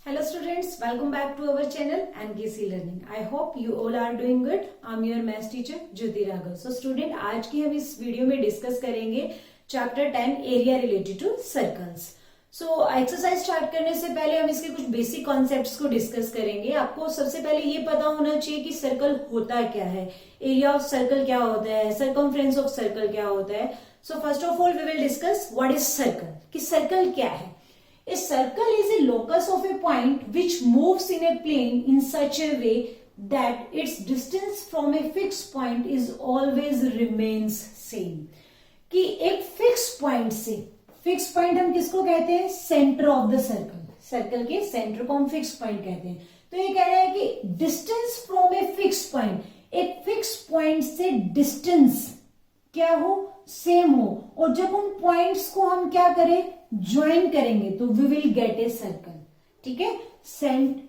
Hello students, welcome back to our channel NKC Learning. I hope you all are doing good. I'm your math teacher Jyoti Raghav. So student, आज की हम इस video में discuss करेंगे chapter 10 area related to circles. So exercise start करने से पहले हम इसके कुछ बेसिक कॉन्सेप्ट्स को डिस्कस करेंगे. आपको सबसे पहले ये पता होना चाहिए कि सर्कल होता क्या है, एरिया ऑफ सर्कल क्या होता है, सर्कमफ्रेंस ऑफ सर्कल क्या होता है. So first of all we will discuss what is circle, कि सर्कल क्या है. A circle is a locus of a point which moves in a plane in such a way that its distance from a fixed point is always remains same. कि एक fix point से, fix point हम किसको कहते हैं, centre of the circle. Circle के centre को हम फिक्स पॉइंट कहते हैं. तो ये कह रहा है कि distance from a fix point, एक फिक्स पॉइंट से डिस्टेंस क्या हो, सेम हो. और जब उन पॉइंट्स को हम क्या करें, ज्वाइन करेंगे तो we will get a circle. ठीक है,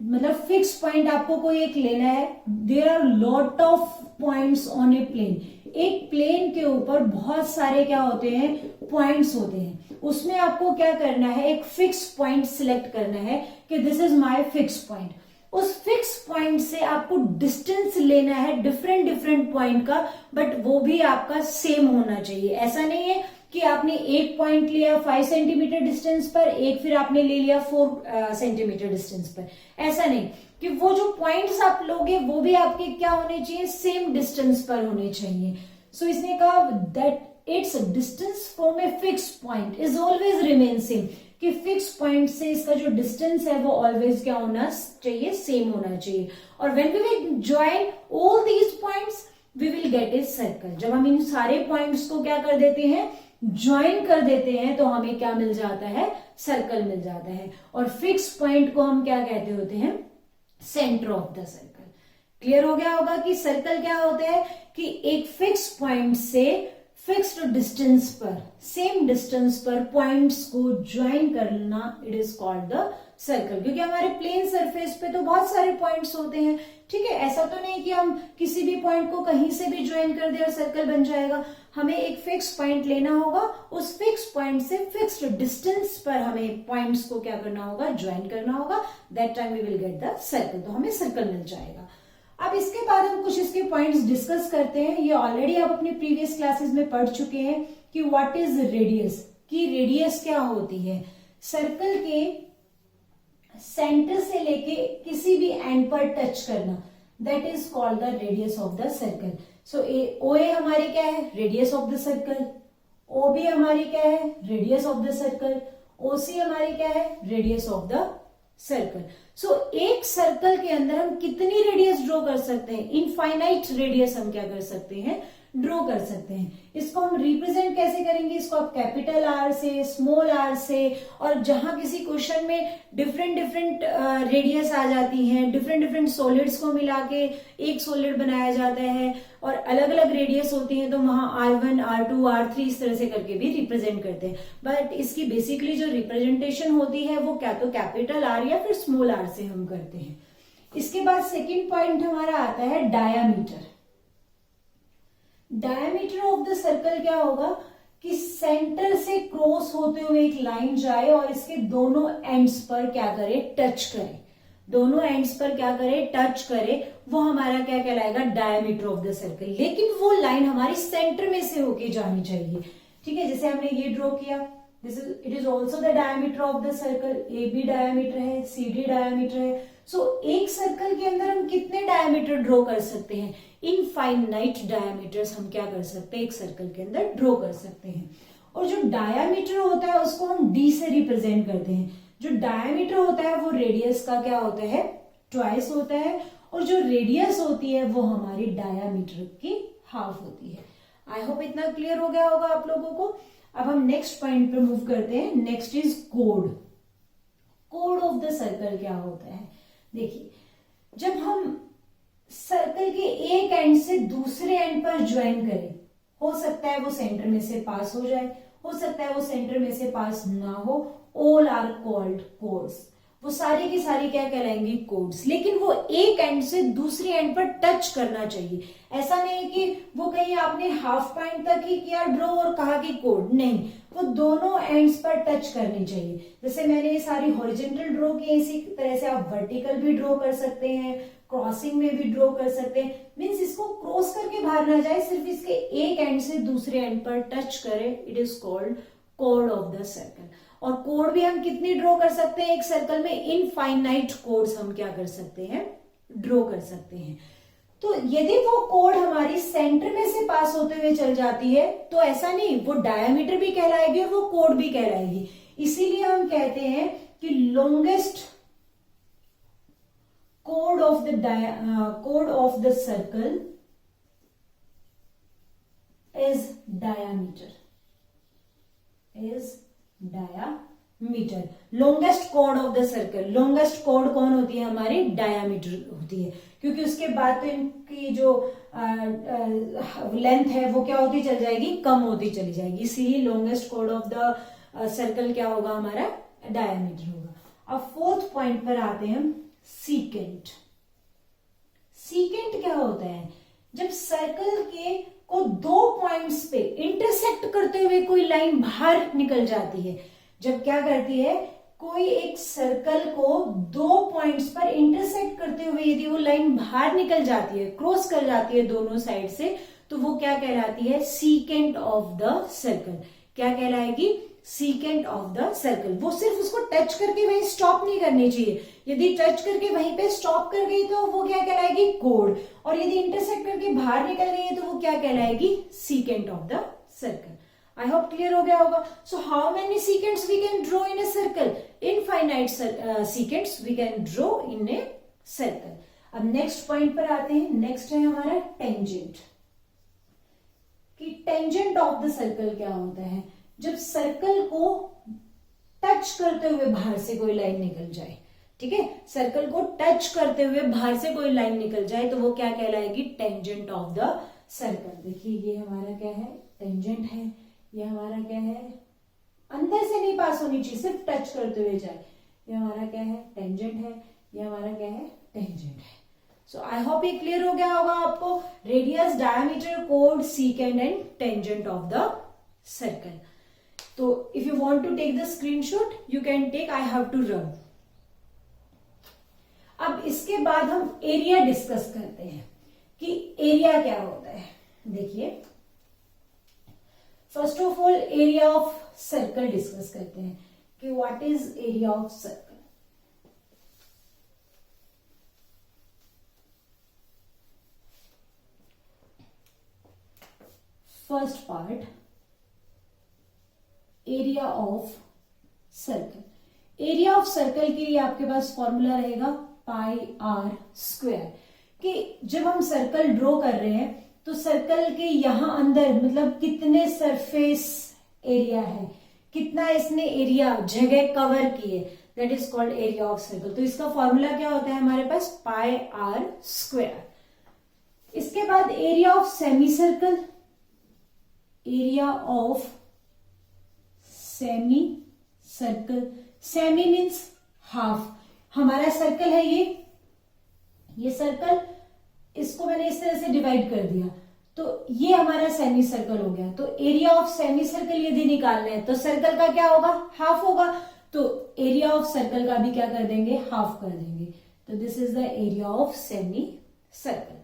मतलब फिक्स पॉइंट आपको कोई एक लेना है. There are lot of points on a plane. एक प्लेन के ऊपर बहुत सारे क्या होते हैं, पॉइंट्स होते हैं. उसमें आपको क्या करना है, एक फिक्स पॉइंट सिलेक्ट करना है कि this is my fix point. उस फिक्स पॉइंट से आपको डिस्टेंस लेना है डिफरेंट डिफरेंट पॉइंट का, बट वो भी आपका सेम होना चाहिए. ऐसा नहीं है कि आपने एक पॉइंट लिया 5 सेंटीमीटर डिस्टेंस पर, एक फिर आपने ले लिया 4 सेंटीमीटर डिस्टेंस पर. ऐसा नहीं, कि वो जो पॉइंट्स आप लोगे वो भी आपके क्या होने चाहिए, सेम डिस्टेंस पर होने चाहिए. सो इसने कहा that it's distance from a fix point is always remain same, कि फिक्स पॉइंट से इसका जो डिस्टेंस है वो ऑलवेज क्या होना चाहिए, सेम होना चाहिए. और when we will join all these points we will get a circle. जब हम इन सारे पॉइंट्स को क्या कर देते हैं, ज्वाइन कर देते हैं, तो हमें क्या मिल जाता है, सर्कल मिल जाता है. और फिक्स पॉइंट को हम क्या कहते होते हैं, centre of the circle. Clear हो गया होगा कि सर्कल क्या होता है, कि एक फिक्स पॉइंट से फिक्स्ड डिस्टेंस पर, सेम डिस्टेंस पर पॉइंट्स को ज्वाइन करना, it is called the circle. क्योंकि हमारे प्लेन सरफेस पे तो बहुत सारे पॉइंट्स होते हैं. ठीक है, ऐसा तो नहीं कि हम किसी भी पॉइंट को कहीं से भी ज्वाइन कर दे और सर्कल बन जाएगा. हमें एक फिक्स पॉइंट लेना होगा, उस फिक्स पॉइंट से फिक्स्ड डिस्टेंस पर हमें पॉइंट्स को क्या करना होगा, ज्वाइन करना होगा. That time we will get the circle. तो हमें सर्कल मिल जाएगा. अब इसके बाद हम कुछ इसके पॉइंट्स डिस्कस करते हैं. ये ऑलरेडी आप अपनी प्रीवियस क्लासेस में पढ़ चुके हैं कि व्हाट इज रेडियस, कि रेडियस क्या होती है. सर्कल के सेंटर से लेके किसी भी एंड पर टच करना, that is called the radius of the circle. So O A हमारी क्या है, radius of the circle. O B हमारी क्या है, radius of the circle. O C हमारी क्या है, radius of the circle. So एक सर्कल के अंदर हम कितनी रेडियस ड्रॉ कर सकते हैं, इनफाइनाइट रेडियस हम क्या कर सकते हैं, ड्रॉ कर सकते हैं. इसको हम रिप्रेजेंट कैसे करेंगे, इसको आप कैपिटल आर से, स्मॉल आर से, और जहां किसी क्वेश्चन में डिफरेंट डिफरेंट रेडियस आ जाती हैं, डिफरेंट डिफरेंट सॉलिड्स को मिला के एक सॉलिड बनाया जाता है, और अलग अलग रेडियस होती है, तो वहां R1, R2, R3 इस तरह से करके भी रिप्रेजेंट करते हैं. बट इसकी बेसिकली जो रिप्रेजेंटेशन होती है वो क्या तो कैपिटल आर या फिर स्मॉल आर से हम करते हैं. इसके बाद सेकेंड पॉइंट हमारा आता है diameter. Diameter of the circle क्या होगा, कि सेंटर से क्रॉस होते हुए एक लाइन जाए और इसके दोनों एंड्स पर क्या करे, टच करे. दोनों एंड्स पर क्या करे, टच करे. वो हमारा क्या कहलाएगा, डायमीटर ऑफ द सर्कल. लेकिन वो लाइन हमारी सेंटर में से होके जानी चाहिए. ठीक है, जैसे हमने ये ड्रॉ किया, this is it is also the diameter of the circle. A B diameter है, सी डी डायमीटर है. सो एक सर्कल के अंदर हम कितने डायमीटर ड्रॉ कर सकते हैं, इनफाइनाइट डायमीटर्स हम क्या कर सकते हैं, एक सर्कल के अंदर ड्रॉ कर सकते हैं. और जो डायमीटर होता है उसको हम डी से रिप्रेजेंट करते हैं. जो डायमीटर होता है वो रेडियस का क्या होता है, ट्वाइस होता है, और जो रेडियस होती है वो हमारी डायमीटर की हाफ होती है. आई होप इतना क्लियर हो गया होगा आप लोगों को. अब हम नेक्स्ट पॉइंट पे मूव करते हैं. Next is code. Code of the circle क्या होता है, देखिए जब हम सर्कल के एक एंड से दूसरे एंड पर ज्वाइन करें, हो सकता है वो सेंटर में से पास हो जाए, हो सकता है वो सेंटर में से पास ना हो. All are called chords. वो सारी की सारी क्या कहलाएंगी, कोड्स। लेकिन वो एक एंड से दूसरी एंड पर टच करना चाहिए। ऐसा नहीं है कि वो कहीं आपने हाफ पॉइंट तक ही किया ड्रॉ और कहा कि कोड, नहीं, वो दोनों एंड्स पर टच करनी चाहिए। जैसे मैंने ये सारी हॉरिजॉन्टल ड्रॉ की, इसी तरह से आप वर्टिकल भी ड्रॉ कर सकते हैं, क्रॉसिंग में भी ड्रॉ कर सकते हैं। मीन्स इसको क्रॉस करके बाहर ना जाए, सिर्फ इसके एक एंड से दूसरे एंड पर टच करे, it is called code of the circle. और कोड भी हम कितनी ड्रॉ कर सकते हैं एक सर्कल में, इनफाइनाइट कोड्स हम क्या कर सकते हैं, ड्रॉ कर सकते हैं। तो यदि वो कोड हमारी सेंटर में से पास होते हुए चल जाती है तो ऐसा नहीं, वो डायमीटर भी कहलाएगी और वो कोड भी कहलाएगी। इसीलिए हम कहते हैं कि longest code of the circle is diameter, longest code of the circle. Longest code कौन होती है हमारी, डायमीटर होती है, क्योंकि उसके बाद तो इनकी जो लेंथ है वो क्या होती चल जाएगी, कम होती चली जाएगी। इसीलिए longest code of the circle क्या होगा हमारा, डायमीटर होगा। अब फोर्थ पॉइंट पर आते हैं हम, सीकेंट। सीकेंट क्या होता है, जब सर्कल के को दो पॉइंट्स पे इंटरसेक्ट करते हुए कोई लाइन बाहर निकल जाती है। जब क्या करती है, कोई एक सर्कल को दो पॉइंट्स पर इंटरसेक्ट करते हुए यदि वो लाइन बाहर निकल जाती है, क्रॉस कर जाती है दोनों साइड से, तो वो क्या कहलाती है, सीकेंट ऑफ द सर्कल। क्या कहलाएगी, सीकेंट ऑफ द सर्कल। वो सिर्फ उसको टच करके वहीं स्टॉप नहीं करनी चाहिए। यदि टच करके वहीं पे स्टॉप कर गई तो वो क्या कहलाएगी, कोड। और यदि इंटरसेक्ट करके बाहर निकल गई है तो वो क्या कहलाएगी, secant of the circle. I hope clear हो गया होगा। So how many secants we can draw in a circle, infinite secants we can draw in a circle. अब नेक्स्ट पॉइंट पर आते हैं। नेक्स्ट है हमारा टेंजेंट। कि टेंजेंट ऑफ द सर्कल क्या होता है, जब सर्कल को टच करते हुए बाहर से कोई लाइन निकल जाए, ठीक है, सर्कल को टच करते हुए बाहर से कोई लाइन निकल जाए तो वो क्या कहलाएगी, टेंजेंट ऑफ द सर्कल। देखिए ये हमारा क्या है, टेंजेंट है, ये हमारा क्या है, अंदर से नहीं पास होनी चाहिए, सिर्फ टच करते हुए जाए। ये हमारा क्या है, टेंजेंट है, ये हमारा क्या है, टेंजेंट है। सो आई होप ये क्लियर हो गया होगा आपको। रेडियस, डायमीटर, कोड, secant and tangent of the circle. तो if you want to take the screenshot you can take, I have to run. अब इसके बाद हम एरिया डिस्कस करते हैं कि एरिया क्या होता है। देखिए first of all area of circle discuss करते हैं कि what is area of circle. First part, area of circle. Area of circle के लिए आपके पास फॉर्मूला रहेगा पाई आर स्क्वायर। कि जब हम सर्कल ड्रॉ कर रहे हैं तो सर्कल के यहां अंदर मतलब कितने सरफेस एरिया है, कितना इसने एरिया जगह कवर की है, that is called area of circle. तो इसका फॉर्मूला क्या होता है हमारे पास, पाई आर स्क्वायर। इसके बाद area of semi circle, area of semi circle. Semi means half. हमारा सर्कल है ये सर्कल, इसको मैंने इस तरह से डिवाइड कर दिया तो ये हमारा सेमी सर्कल हो गया। तो एरिया ऑफ सेमी सर्कल यदि निकालना है तो सर्कल का क्या होगा, हाफ होगा। तो एरिया ऑफ सर्कल का भी क्या कर देंगे, हाफ कर देंगे। तो this is the area of semi circle.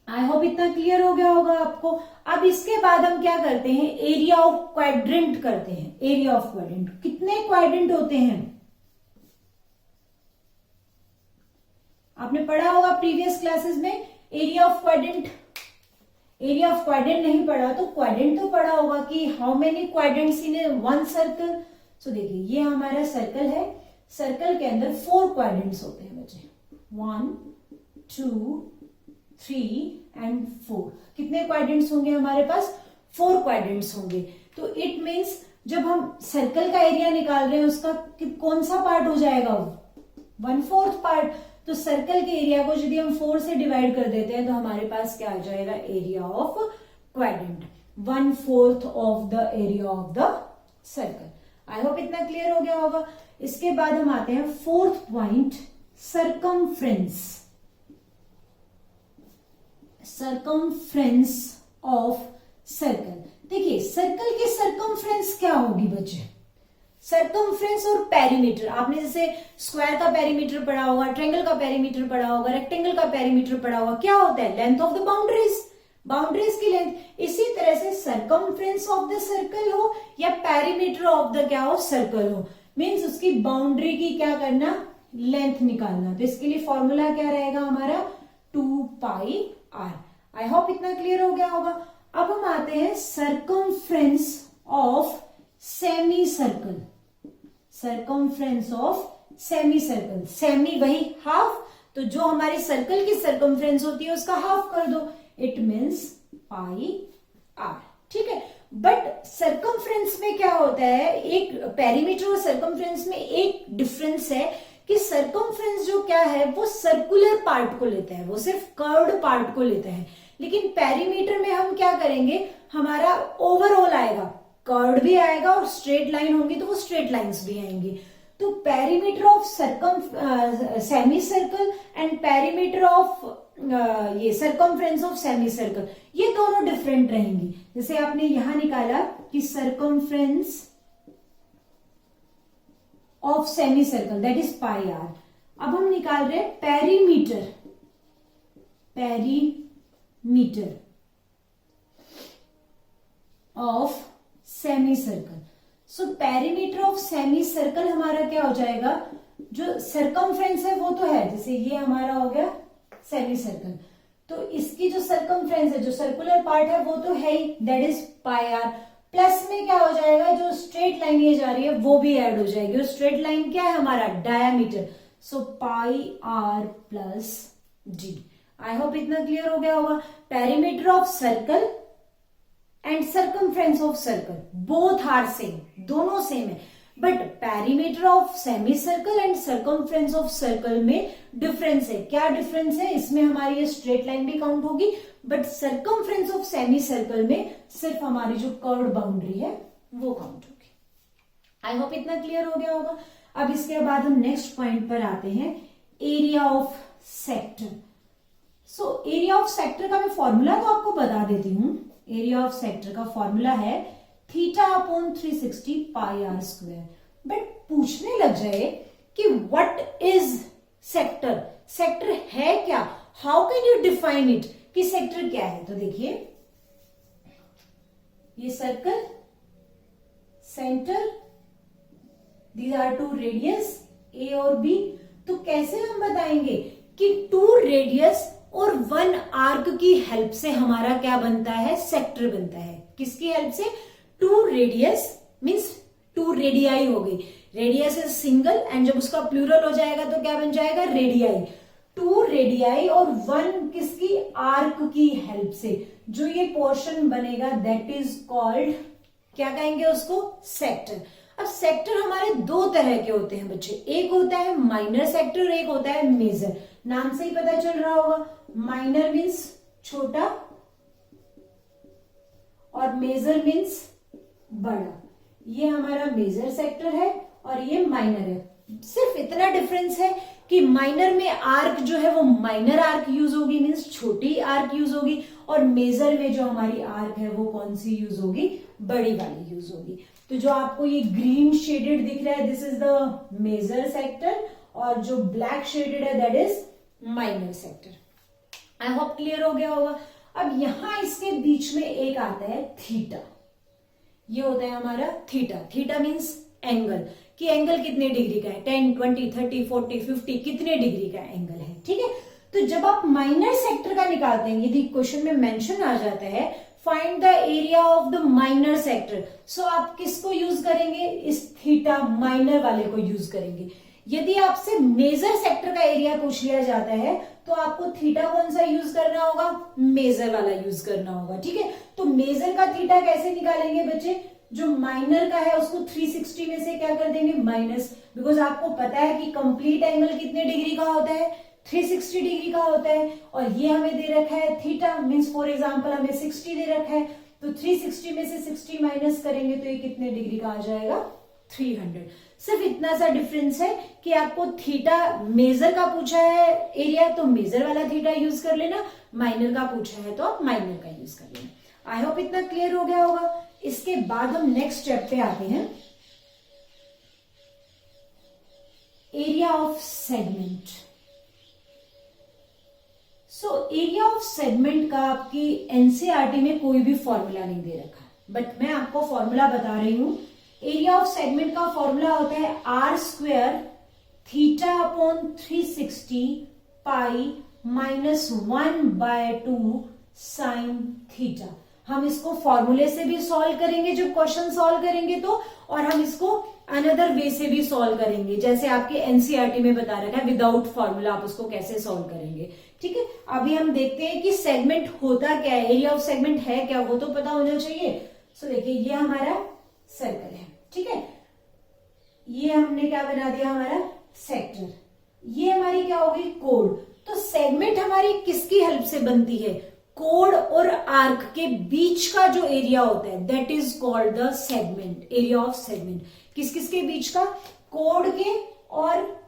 I hope इतना क्लियर हो गया होगा आपको। अब इसके बाद हम क्या करते हैं, एरिया ऑफ क्वाड्रेंट करते हैं। एरिया ऑफ क्वाड्रेंट, कितने क्वाड्रेंट होते हैं आपने पढ़ा होगा प्रीवियस क्लासेस में। Area of quadrant, area of quadrant नहीं पढ़ा तो क्वाड्रेंट तो पढ़ा होगा कि how many quadrants in one circle. So देखिए ये हमारा सर्कल है, सर्कल के अंदर 4 क्वाड्रेंट्स होते हैं बच्चे, 1 2 3 एंड 4। कितने क्वाड्रेंट्स होंगे हमारे पास, 4 क्वाड्रेंट्स होंगे। तो इट मीन्स जब हम सर्कल का एरिया निकाल रहे हैं उसका कौन सा पार्ट हो जाएगा, 1/4 पार्ट। तो सर्कल के एरिया को यदि हम 4 से डिवाइड कर देते हैं तो हमारे पास क्या आ जाएगा, area of quadrant, 1/4 of the area of the circle. I hope इतना क्लियर हो गया होगा। इसके बाद हम आते हैं fourth point, circumference. Circumference of circle. देखिए सर्कल की सरकमफ्रेंस क्या होगी बच्चे? सरकमफ्रेंस और पेरीमीटर, आपने जैसे स्क्वायर का पेरीमीटर पढ़ा होगा, ट्रायंगल का पेरीमीटर पढ़ा होगा, रेक्टेंगल का पेरीमीटर पढ़ा होगा, क्या होता है? Length of the boundaries, boundaries की लेंथ। इसी तरह से सरकमफ्रेंस ऑफ द सर्कल हो या पेरीमीटर ऑफ द क्या हो, सर्कल हो, मीन्स उसकी बाउंड्री की क्या करना, लेंथ निकालना। तो इसके लिए फॉर्मूला क्या रहेगा हमारा, 2πr। आई होप इतना क्लियर हो गया होगा। अब हम आते हैं circumference of semi circle. Circumference of semi circle, semi वही हाफ, तो जो हमारी सर्कल की सरकमफ्रेंस होती है उसका हाफ कर दो, इट मीन्स πr। ठीक है, बट सरकमफ्रेंस में क्या होता है, एक पेरीमीटर और सरकमफ्रेंस में एक डिफरेंस है कि सरकमफ्रेंस जो क्या है वो सर्कुलर पार्ट को लेता है, वो सिर्फ कर्व्ड पार्ट को लेता है, लेकिन पेरीमीटर में हम क्या करेंगे, हमारा ओवरऑल आएगा, कर्व्ड भी आएगा और स्ट्रेट लाइन होंगी तो वो स्ट्रेट लाइंस भी आएंगी। तो perimeter of semi circle and perimeter of ये सरकमफ्रेंस ऑफ सेमी सर्कल, ये दोनों डिफरेंट रहेंगी। जैसे आपने यहां निकाला कि circumference of semi circle that is πr। अब हम निकाल रहे हैं perimeter, perimeter of semi circle. So perimeter of semi circle हमारा क्या हो जाएगा, जो सरकमफ्रेंस है वो तो है, जैसे ये हमारा हो गया सेमी सर्कल, तो इसकी जो सरकमफ्रेंस है, जो सर्कुलर पार्ट है वो तो है ही, दैट इज πr। प्लस में क्या हो जाएगा, जो स्ट्रेट लाइन ये जा रही है वो भी ऐड हो जाएगी, और स्ट्रेट लाइन क्या है हमारा, diameter, so πr plus d। I hope इतना क्लियर हो गया होगा। Perimeter of circle and circumference of circle both are same, दोनों सेम है, but perimeter of semi circle and circumference of circle में डिफरेंस है। क्या डिफरेंस है, इसमें हमारी ये स्ट्रेट लाइन भी काउंट होगी, but circumference of semi circle में सिर्फ हमारी जो कर्व्ड बाउंड्री है वो काउंट होगी। आई होप इतना क्लियर हो गया होगा। अब इसके बाद हम नेक्स्ट पॉइंट पर आते हैं, area of sector. So area of sector का मैं फॉर्मूला तो आपको बता देती हूं। एरिया ऑफ सेक्टर का फॉर्मूला है θ/360 πr²। बट पूछने लग जाए कि व्हाट इज सेक्टर, सेक्टर है क्या, how can you define it, कि सेक्टर क्या है। तो देखिए ये circle, centre, these are two radius A और बी। तो कैसे हम बताएंगे कि 2 रेडियस और 1 आर्क की हेल्प से हमारा क्या बनता है, सेक्टर बनता है। किसकी हेल्प से, 2 रेडियस मीन्स 2 रेडियाई हो गई, रेडियस इज सिंगल एंड जब उसका प्लूरल हो जाएगा तो क्या बन जाएगा, रेडियाई। 2 रेडियाई और 1 किसकी, आर्क की हेल्प से जो ये पोर्शन बनेगा दैट इज कॉल्ड, क्या कहेंगे उसको, सेक्टर। अब सेक्टर हमारे 2 तरह के होते हैं बच्चे, एक होता है माइनर सेक्टर और एक होता है मेजर। नाम से ही पता चल रहा होगा, माइनर मीन्स छोटा और मेजर मीन्स बड़ा। ये हमारा मेजर सेक्टर है और ये माइनर है। सिर्फ इतना डिफरेंस है कि माइनर में आर्क जो है वो माइनर आर्क यूज होगी, मीन्स छोटी आर्क यूज होगी, और मेजर में जो हमारी आर्क है वो कौन सी यूज होगी, बड़ी वाली यूज होगी। तो जो आपको ये ग्रीन शेडेड दिख रहा है this is the major sector, और जो ब्लैक शेडेड है that is minor sector. I hope clear हो गया होगा। अब यहां इसके बीच में एक आता है थीटा, ये होता है हमारा थीटा। थीटा मीन्स एंगल, कि एंगल कितने डिग्री का है, 10, 20, 30, 40, 50 कितने डिग्री का एंगल है। ठीक है, तो जब आप माइनर सेक्टर का निकालते हैं, यदि क्वेश्चन में मेंशन आ जाता है find the area of the minor sector, so आप किसको यूज करेंगे, इस थीटा माइनर वाले को यूज करेंगे। यदि आपसे मेजर सेक्टर का एरिया पूछ लिया जाता है तो आपको थीटा कौन सा यूज करना होगा, मेजर वाला यूज करना होगा। ठीक है, तो मेजर का थीटा कैसे निकालेंगे बच्चे, जो माइनर का है उसको 360 में से क्या कर देंगे, माइनस, बिकॉज आपको पता है कि कंप्लीट एंगल कितने डिग्री का होता है, 360 डिग्री का होता है, और ये हमें दे रखा है थीटा मीन्स फॉर एग्जाम्पल हमें 60 दे रखा है, तो 360 में से 60 माइनस करेंगे तो ये कितने डिग्री का आ जाएगा, 300। सिर्फ इतना सा डिफरेंस है कि आपको थीटा मेजर का पूछा है एरिया तो मेजर वाला थीटा यूज कर लेना, माइनर का पूछा है तो आप माइनर का यूज कर लेना। आई होप इतना क्लियर हो गया होगा। इसके बाद हम नेक्स्ट स्टेप पे आते हैं, area of segment. So area of segment का आपकी एनसीईआरटी में कोई भी फॉर्मूला नहीं दे रखा, बट मैं आपको फॉर्मूला बता रही हूं। एरिया ऑफ सेगमेंट का फॉर्मूला होता है R square theta upon 360 pi minus 1/2 sine theta. हम इसको फॉर्मूले से भी सॉल्व करेंगे जब क्वेश्चन सॉल्व करेंगे तो, और हम इसको अनदर वे से भी सॉल्व करेंगे, जैसे आपके एनसीईआरटी में बता रखा है विदाउट फॉर्मूला आप उसको कैसे सॉल्व करेंगे। ठीक है, अभी हम देखते हैं कि सेगमेंट होता क्या है, एरिया ऑफ सेगमेंट है क्या, वो तो पता होना चाहिए। सो देखिए ये हमारा सर्कल है, ठीक है, ये हमने क्या बना दिया हमारा सेक्टर, ये हमारी क्या होगी कोड। तो सेगमेंट हमारी किसकी हेल्प से बनती है, कोड और आर्क के बीच का जो एरिया होता है that is called the segment, area of segment. किस किस के बीच का, कोड के और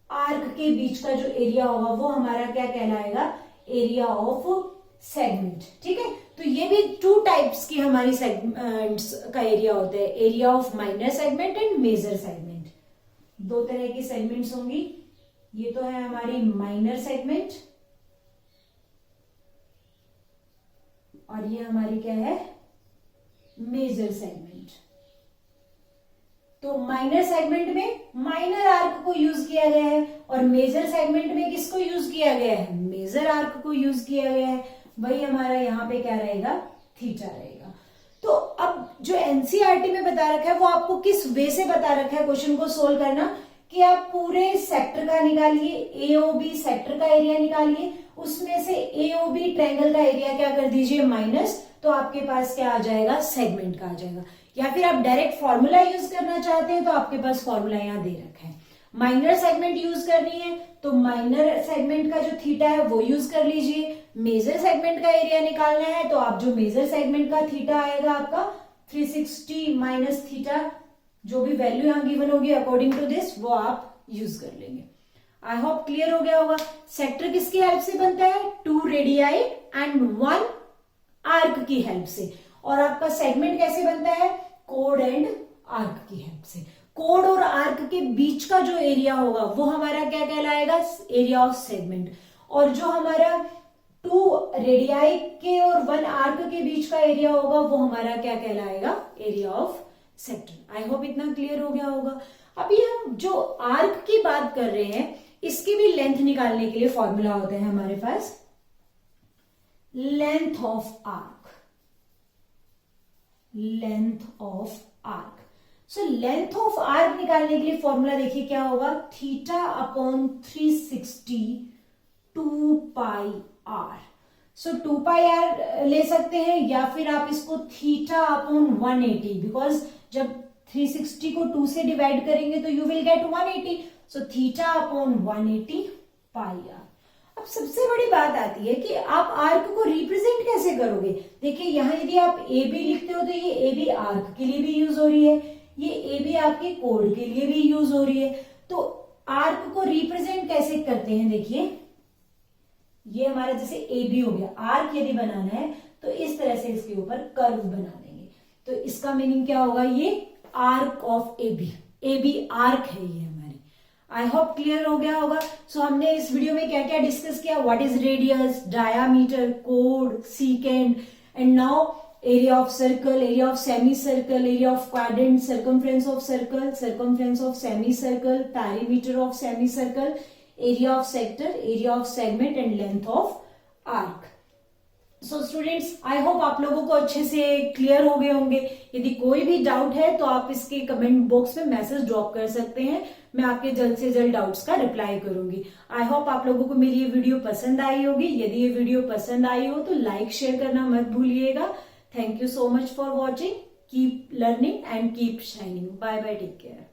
आर्क के बीच का जो एरिया होगा वो हमारा क्या कहलाएगा, एरिया ऑफ सेगमेंट। ठीक है, तो ये भी 2 टाइप्स की हमारी सेगमेंट्स का एरिया होता है, area of minor segment and major segment. 2 तरह की सेगमेंट्स होंगी, ये तो है हमारी माइनर सेगमेंट और ये हमारी क्या है मेजर सेगमेंट। तो माइनर सेगमेंट में माइनर आर्क को यूज किया गया है और मेजर सेगमेंट में किसको यूज किया गया है, मेजर आर्क को यूज किया गया है। वही हमारा यहाँ पे क्या रहेगा, थीटा रहेगा। तो अब जो एनसीईआरटी में बता रखा है वो आपको किस वे से बता रखा है क्वेश्चन को सोल्व करना, कि आप पूरे सेक्टर का निकालिए, एओबी सेक्टर का एरिया निकालिए, उसमें से एओबी ट्रायंगल का एरिया क्या कर दीजिए माइनस, तो आपके पास क्या आ जाएगा, सेगमेंट का आ जाएगा। या फिर आप डायरेक्ट फॉर्मूला यूज करना चाहते हैं तो आपके पास फॉर्मूला यहाँ दे रखा है। माइनर सेगमेंट यूज करनी है तो माइनर सेगमेंट का जो थीटा है वो यूज कर लीजिए। मेजर सेगमेंट का एरिया निकालना है तो आप जो मेजर सेगमेंट का थीटा आएगा आपका 360 माइनस थीटा, जो भी वैल्यू यहाँ गिवन होगी अकॉर्डिंग टू दिस वो आप यूज कर लेंगे। आई होप क्लियर हो गया होगा। सेक्टर किसकी हेल्प से बनता है, 2 रेडियाई एंड 1 आर्क की हेल्प से। और आपका सेगमेंट कैसे बनता है, कोड एंड आर्क की हेल्प से। कोड और आर्क के बीच का जो एरिया होगा वो हमारा क्या कहलाएगा, एरिया ऑफ सेगमेंट। और जो हमारा 2 रेडियाई के और 1 आर्क के बीच का एरिया होगा वो हमारा क्या कहलाएगा, area of sector. I hope इतना क्लियर हो गया होगा। अभी हम जो आर्क की बात कर रहे हैं इसकी भी लेंथ निकालने के लिए फॉर्मूला होता है हमारे पास, length of arc, length of arc. So length of arc निकालने के लिए फॉर्मूला देखिए क्या होगा, theta upon 360 2 pi R. So 2 pi R ले सकते हैं या फिर आप इसको थीटा अपॉन 180, बिकॉज जब 360 को 2 से डिवाइड करेंगे तो you will get 180। So theta upon 180 pi R. अब सबसे बड़ी बात आती है कि आप आर्क को रिप्रेजेंट कैसे करोगे। देखिए यहां यदि आप ए बी लिखते हो तो ये ए बी आर्क के लिए भी यूज हो रही है, ये ए बी आपके कोड के लिए भी यूज हो रही है। तो आर्क को रिप्रेजेंट कैसे करते हैं, देखिए ये हमारा जैसे ए बी हो गया, आर्क यदि बनाना है तो इस तरह से इसके ऊपर कर्व बना देंगे। तो इसका मीनिंग क्या होगा, ये arc of A B arc है ये हमारी। आई होप क्लियर हो गया होगा। सो हमने इस वीडियो में क्या क्या डिस्कस किया, what is radius, diameter, code, सीकेंड, and now area of circle, area of semi circle, area of quadrant, circumference of circle, circumference of semi circle, perimeter of semi circle, area of sector, area of segment and length of arc. So students, I hope आप लोगों को अच्छे से clear हो गए होंगे। यदि कोई भी डाउट है तो आप इसके कमेंट बॉक्स में मैसेज ड्रॉप कर सकते हैं, मैं आपके जल्द से जल्द डाउट्स का रिप्लाई करूंगी। आई होप आप लोगों को मेरी ये वीडियो पसंद आई होगी। यदि ये वीडियो पसंद आई हो तो लाइक शेयर करना मत भूलिएगा। Thank you so much for watching. Keep learning and keep shining. Bye bye, take care.